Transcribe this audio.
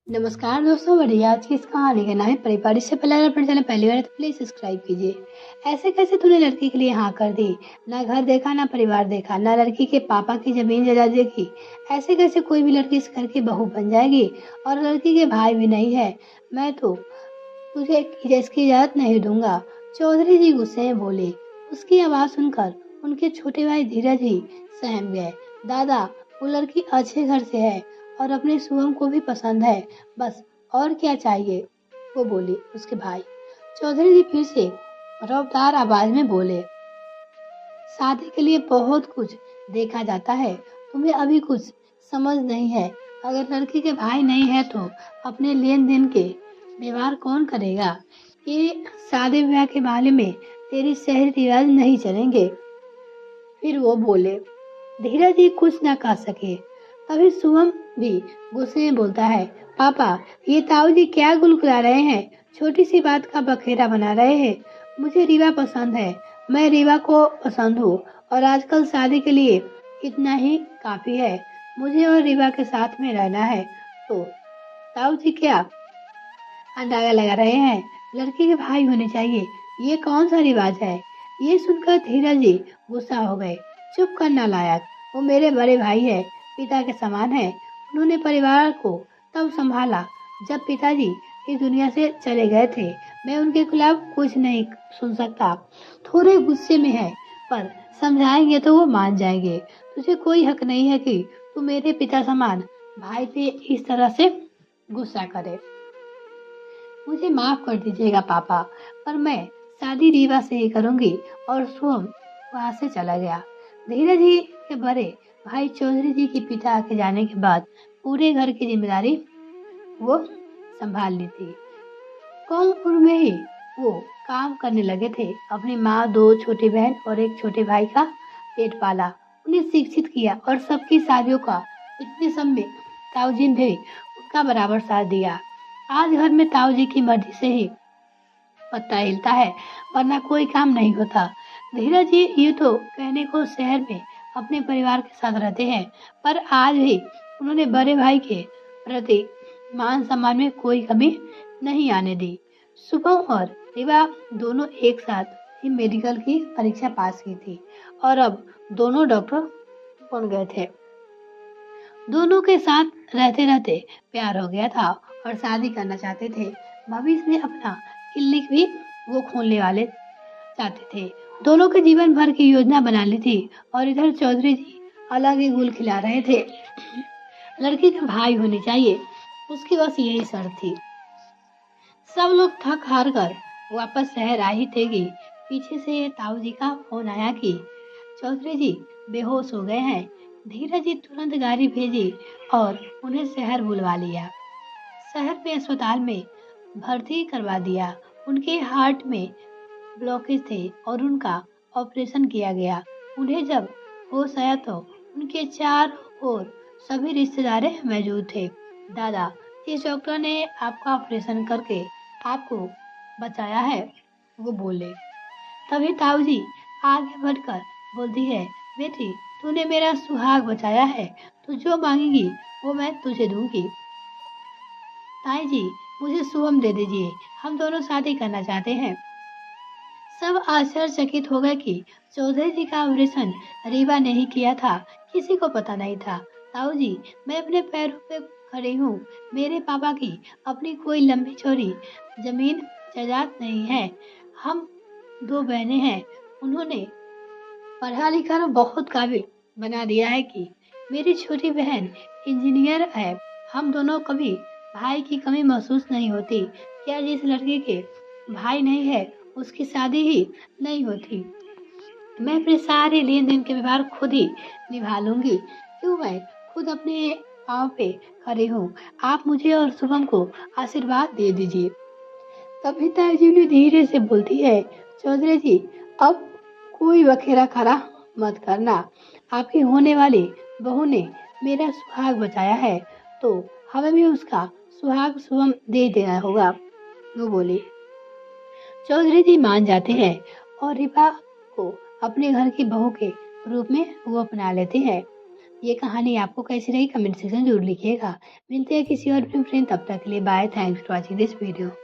नमस्कार दोस्तों, बढ़िया आज की इस कहानी का नाम है परिवार। इससे पहले अगर अपने चैनल पहली बार है तो प्लीज सब्सक्राइब कीजिए। ऐसे कैसे तूने लड़की के लिए हाँ कर दी? ना घर देखा, ना परिवार देखा, ना लड़की के पापा की जमीन जायदाद देखी। ऐसे कैसे कोई भी लड़की इस घर की बहू बन जाएगी? और लड़की के भाई भी नहीं है। मैं तो तुझे इसकी इजाजत नहीं दूंगा। चौधरी जी गुस्से में बोले। उसकी आवाज सुनकर उनके छोटे भाई धीरज ही सहम गए। दादा, वो लड़की अच्छे घर से है और अपने शुभम को भी पसंद है, बस और क्या चाहिए? वो बोली उसके भाई। चौधरी जी फिर से रौबदार आवाज में बोले, शादी के लिए बहुत कुछ देखा जाता है, तुम्हें अभी कुछ समझ नहीं है। अगर लड़की के भाई नहीं है तो अपने लेन देन के व्यवहार कौन करेगा? ये शादी ब्याह के बारे में तेरी शहरी रिवाज नहीं चलेंगे। फिर वो बोले। धीरज जी कुछ न कह सके। तभी शुभम भी गुस्से में बोलता है, पापा, ये ताऊ जी क्या गुलगुला रहे हैं? छोटी सी बात का बखेड़ा बना रहे हैं। मुझे रीवा पसंद है, मैं रीवा को पसंद हूँ और आजकल शादी के लिए इतना ही काफी है। मुझे और रीवा के साथ में रहना है। तो ताऊ जी क्या अंदाजा लगा रहे हैं? लड़की के भाई होने चाहिए, ये कौन सा रिवाज है? ये सुनकर धीरज जी गुस्सा हो गए। चुप कर नालायक, वो मेरे बड़े भाई है, पिता के समान है। उन्होंने परिवार को तब संभाला जब पिताजी इस दुनिया से चले गए थे। मैं उनके खिलाफ कुछ नहीं सुन सकता। थोड़े गुस्से में है, पर समझाएंगे तो वो मान जाएंगे। तुझे कोई हक नहीं है कि तू मेरे पिता समान भाई पे इस तरह से गुस्सा करे। मुझे माफ कर दीजिएगा पापा, पर मैं शादी रीवा से ही करूंगी। और शुभम वहां से चला गया। धीरज जी के बड़े भाई चौधरी जी के पिता के जाने के बाद पूरे घर की जिम्मेदारी वो संभाल ली थी। कम उम्र में ही वो काम करने लगे थे। अपनी माँ, दो छोटी बहन और एक छोटे भाई का पेट पाला, उन्हें शिक्षित किया और सबकी शादियों का इतने सब में ताऊजी ने भी उनका बराबर साथ दिया। आज घर में ताऊ जी की मर्जी से ही पत्ता हिलता है, वरना कोई काम नहीं होता। धीरज जी ये तो कहने को शहर में अपने परिवार के साथ रहते हैं, पर आज भी उन्होंने बड़े भाई के प्रति मान सम्मान में कोई कमी नहीं आने दी। शुभम और रिवा दोनों एक साथ ही मेडिकल की परीक्षा पास की थी और अब दोनों डॉक्टर बन गए थे। दोनों के साथ रहते रहते प्यार हो गया था और शादी करना चाहते थे। भविष्य में अपना क्लिनिक भी वो खोलने वाले चाहते थे। दोनों के जीवन भर की योजना बना ली थी और इधर चौधरी जी अलग ही गुल खिला रहे थे। लड़की का भाई होने चाहिए, उसकी बस यही शर्त थी। सब लोग थक हार कर वापस शहर आए ही थे कि पीछे से ताऊ जी का फोन आया कि चौधरी जी बेहोश हो गए हैं। धीरज जी तुरंत गाड़ी भेजी और उन्हें शहर बुलवा लिया। शहर में अस्पताल में भर्ती करवा दिया। उनके हार्ट में ब्लॉकेज थे और उनका ऑपरेशन किया गया। उन्हें जब होश आया तो उनके चार और सभी रिश्तेदार मौजूद थे। दादा, इस डॉक्टर ने आपका ऑपरेशन करके आपको बचाया है, वो बोले। तभी ताऊ जी आगे बढ़कर बोलती है, बेटी, तूने मेरा सुहाग बचाया है, तू जो मांगेगी वो मैं तुझे दूंगी। ताई जी, मुझे शुभम दे दीजिए, हम दोनों शादी करना चाहते हैं। सब आश्चर्यचकित हो गए कि चौधरी जी का ऑपरेशन रीवा ने ही किया था। किसी को पता नहीं था। ताऊ जी, मैं अपने पैरों पे खड़ी हूँ। मेरे पापा की अपनी कोई लंबी चौड़ी जमीन जायदाद नहीं है। हम दो बहनें हैं। उन्होंने पढ़ा लिखा और बहुत काबिल बना दिया है कि मेरी छोटी बहन इंजीनियर है। हम दोनों कभी भाई की कमी महसूस नहीं होती। क्या जिस लड़की के भाई नहीं है उसकी शादी ही नहीं होती? मैं अपने सारे लेन देन के व्यवहार खुद ही निभा लूंगी। क्यों, मैं खुद अपने पाँव पे खड़ी हूँ। आप मुझे और शुभम को आशीर्वाद दे दीजिए। तभी ताई ने धीरे से बोलती है, चौधरी जी, अब कोई बखेड़ा खड़ा मत करना। आपकी होने वाली बहू ने मेरा सुहाग बचाया है, तो हमें भी उसका सुहाग शुभम दे देना होगा, वो बोली। चौधरी जी मान जाते हैं और रिपा को अपने घर की बहू के रूप में वो अपना लेते हैं। ये कहानी आपको कैसी रही कमेंट सेक्शन जरूर लिखिएगा। मिलते हैं किसी और फ्रेंड, तब तक के लिए bye. Thanks for watching this video.